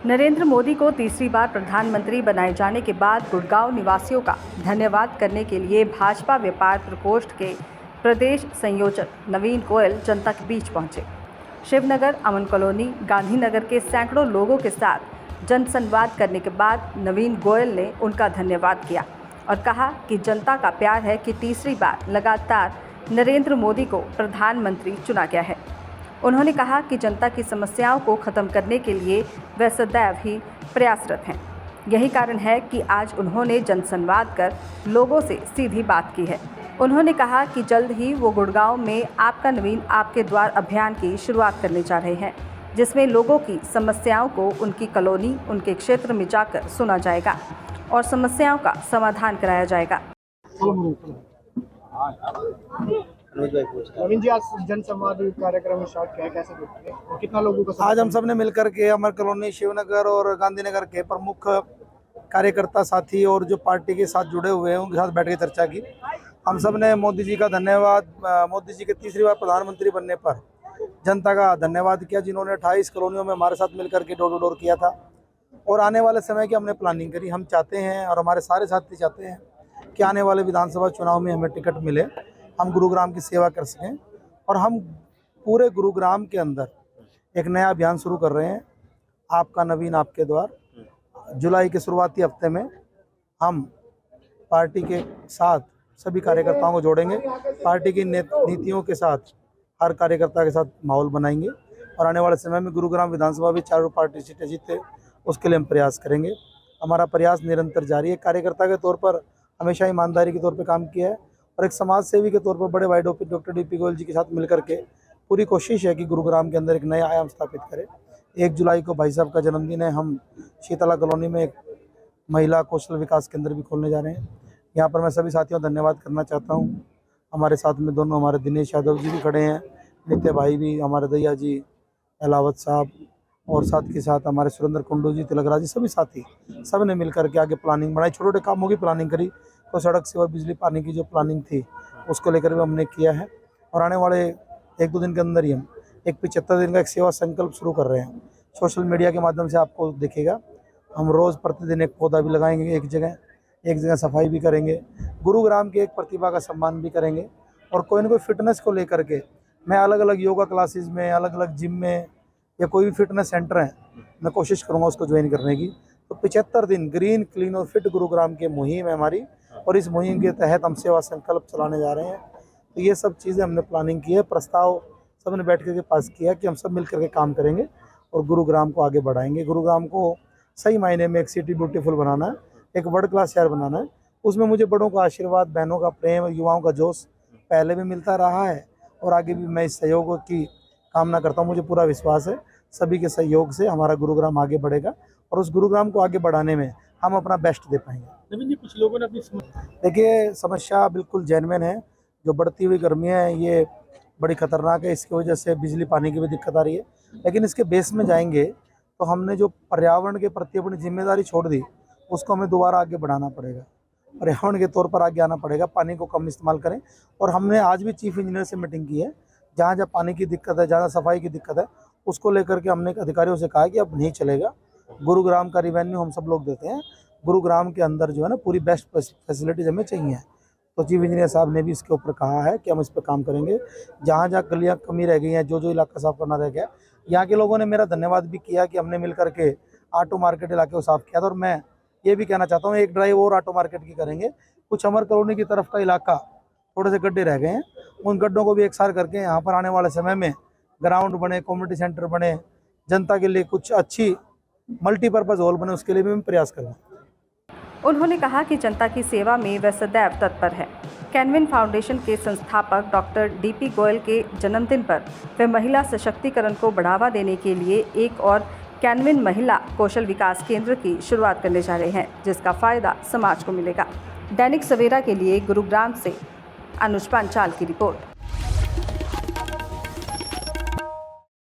नरेंद्र मोदी को तीसरी बार प्रधानमंत्री बनाए जाने के बाद गुड़गांव निवासियों का धन्यवाद करने के लिए भाजपा व्यापार प्रकोष्ठ के प्रदेश संयोजक नवीन गोयल जनता के बीच पहुंचे। शिवनगर, अमन कॉलोनी, गांधीनगर के सैकड़ों लोगों के साथ जनसंवाद करने के बाद नवीन गोयल ने उनका धन्यवाद किया और कहा कि जनता का प्यार है कि तीसरी बार लगातार नरेंद्र मोदी को प्रधानमंत्री चुना गया है। उन्होंने कहा कि जनता की समस्याओं को खत्म करने के लिए वे सदैव ही प्रयासरत हैं। यही कारण है कि आज उन्होंने जनसंवाद कर लोगों से सीधी बात की है। उन्होंने कहा कि जल्द ही वो गुड़गांव में आपका नवीन आपके द्वार अभियान की शुरुआत करने जा रहे हैं, जिसमें लोगों की समस्याओं को उनकी कॉलोनी, उनके क्षेत्र में जाकर सुना जाएगा और समस्याओं का समाधान कराया जाएगा। नवीन जी, आज जनसंवाद कार्यक्रम स्टार्ट किया है, कैसे देखते हैं और कितना लोगों का? आज हम सब ने मिलकर के अमर कॉलोनी, शिवनगर और गांधीनगर के प्रमुख कार्यकर्ता साथी और जो पार्टी के साथ जुड़े हुए हैं उनके साथ बैठ के चर्चा की। हम सब ने मोदी जी का धन्यवाद, मोदी जी के तीसरी बार प्रधानमंत्री बनने पर जनता का धन्यवाद किया, जिन्होंने 28 कॉलोनियों में हमारे साथ मिलकर के डोर टू डोर किया था और आने वाले समय की हमने प्लानिंग करी। हम चाहते हैं और हमारे सारे साथी चाहते हैं कि आने वाले विधानसभा चुनाव में हमें टिकट मिले, हम गुरुग्राम की सेवा कर सकें और हम पूरे गुरुग्राम के अंदर एक नया अभियान शुरू कर रहे हैं, आपका नवीन आपके द्वार। जुलाई के शुरुआती हफ्ते में हम पार्टी के साथ सभी कार्यकर्ताओं को जोड़ेंगे, पार्टी की नीतियों के साथ हर कार्यकर्ता के साथ माहौल बनाएंगे और आने वाले समय में गुरुग्राम विधानसभा भी चारों पार्टी सीटें जीते, उसके लिए हम प्रयास करेंगे। हमारा प्रयास निरंतर जारी है। कार्यकर्ता के तौर पर हमेशा ईमानदारी के तौर पर काम किया है और एक समाज सेवी के तौर पर बड़े भाई डॉक्टर डीपी गोयल जी के साथ मिलकर के पूरी कोशिश है कि गुरुग्राम के अंदर एक नया आयाम स्थापित करें। 1 जुलाई को भाई साहब का जन्मदिन है। हम शीतला कॉलोनी में एक महिला कौशल विकास केंद्र भी खोलने जा रहे हैं। यहाँ पर मैं सभी साथियों का धन्यवाद करना चाहता हूँ। हमारे साथ में दोनों हमारे दिनेश यादव जी भी खड़े हैं, नित्य भाई भी, हमारे दैया जी, अलावत साहब और साथ के साथ हमारे सुरेंद्र कुंडू जी, तिलकराज जी, सभी साथी सब ने मिलकर के आगे प्लानिंग बनाई, छोटे छोटे कामों की प्लानिंग करी। तो सड़क से और बिजली पानी की जो प्लानिंग थी उसको लेकर भी हमने किया है और आने वाले 1-2 दिन के अंदर ही हम एक 75 दिन का एक सेवा संकल्प शुरू कर रहे हैं। सोशल मीडिया के माध्यम से आपको दिखेगा। हम रोज़ प्रतिदिन एक पौधा भी लगाएंगे, एक जगह सफाई भी करेंगे, गुरुग्राम की एक प्रतिभा का सम्मान भी करेंगे और कोई ना कोई फिटनेस को लेकर के मैं अलग अलग योगा क्लासेस में, अलग अलग जिम में या कोई भी फिटनेस सेंटर है, मैं कोशिश करूँगा उसको ज्वाइन करने की। तो 75 दिन ग्रीन, क्लीन और फिट गुरुग्राम की मुहिम है हमारी और इस मुहिम के तहत हम सेवा संकल्प चलाने जा रहे हैं। तो ये सब चीज़ें हमने प्लानिंग की है, प्रस्ताव सब ने बैठ के पास किया कि हम सब मिलकर के काम करेंगे और गुरुग्राम को आगे बढ़ाएंगे। गुरुग्राम को सही मायने में एक सिटी ब्यूटीफुल बनाना है, एक वर्ल्ड क्लास शहर बनाना है। उसमें मुझे बड़ों का आशीर्वाद, बहनों का प्रेम, युवाओं का जोश पहले भी मिलता रहा है और आगे भी मैं इस सहयोग की कामना करता हूँ। मुझे पूरा विश्वास है सभी के सहयोग से हमारा गुरुग्राम आगे बढ़ेगा और उस गुरुग्राम को आगे बढ़ाने में हम अपना बेस्ट दे पाएंगे। नवीन जी, कुछ लोगों ने अपनी देखिए, समस्या बिल्कुल जेन्युइन है। जो बढ़ती हुई गर्मी है ये बड़ी खतरनाक है, इसकी वजह से बिजली पानी की भी दिक्कत आ रही है। लेकिन इसके बेस में जाएंगे तो हमने जो पर्यावरण के प्रति अपनी जिम्मेदारी छोड़ दी उसको हमें दोबारा आगे बढ़ाना पड़ेगा। पर्यावरण के तौर पर आगे आना पड़ेगा, पानी को कम इस्तेमाल करें। और हमने आज भी चीफ इंजीनियर से मीटिंग की है, जहाँ जहाँ पानी की दिक्कत है, जहाँ सफाई की दिक्कत है, उसको लेकर के हमने अधिकारियों से कहा कि अब नहीं चलेगा। गुरुग्राम का रिवेन्यू हम सब लोग देते हैं, गुरुग्राम के अंदर जो है ना पूरी बेस्ट फैसिलिटीज़ हमें चाहिए। तो चीफ इंजीनियर साहब ने भी इसके ऊपर कहा है कि हम इस पर काम करेंगे। जहाँ जहाँ गलियाँ कमी रह गई हैं, जो इलाका साफ करना रह गया, यहाँ के लोगों ने मेरा धन्यवाद भी किया कि हमने मिलकर के ऑटो मार्केट इलाके को साफ़ किया था। और मैं ये भी कहना चाहता हूँ, एक ड्राइव और ऑटो मार्केट की करेंगे। कुछ अमर कॉलोनी की तरफ का इलाका थोड़े से गड्ढे रह गए हैं, उन गड्ढों को भी एकसार करके यहाँ पर आने वाले समय में ग्राउंड बने, कम्युनिटी सेंटर बने, जनता के लिए कुछ अच्छी मल्टीपर्पज़ हॉल बने, उसके लिए भी हम प्रयास करेंगे। उन्होंने कहा कि जनता की सेवा में वह सदैव तत्पर है। कैनविन फाउंडेशन के संस्थापक डॉक्टर डीपी गोयल के जन्मदिन पर वे महिला सशक्तिकरण को बढ़ावा देने के लिए एक और कैनविन महिला कौशल विकास केंद्र की शुरुआत करने जा रहे हैं, जिसका फ़ायदा समाज को मिलेगा। दैनिक सवेरा के लिए गुरुग्राम से अनुज पांचाल की रिपोर्ट।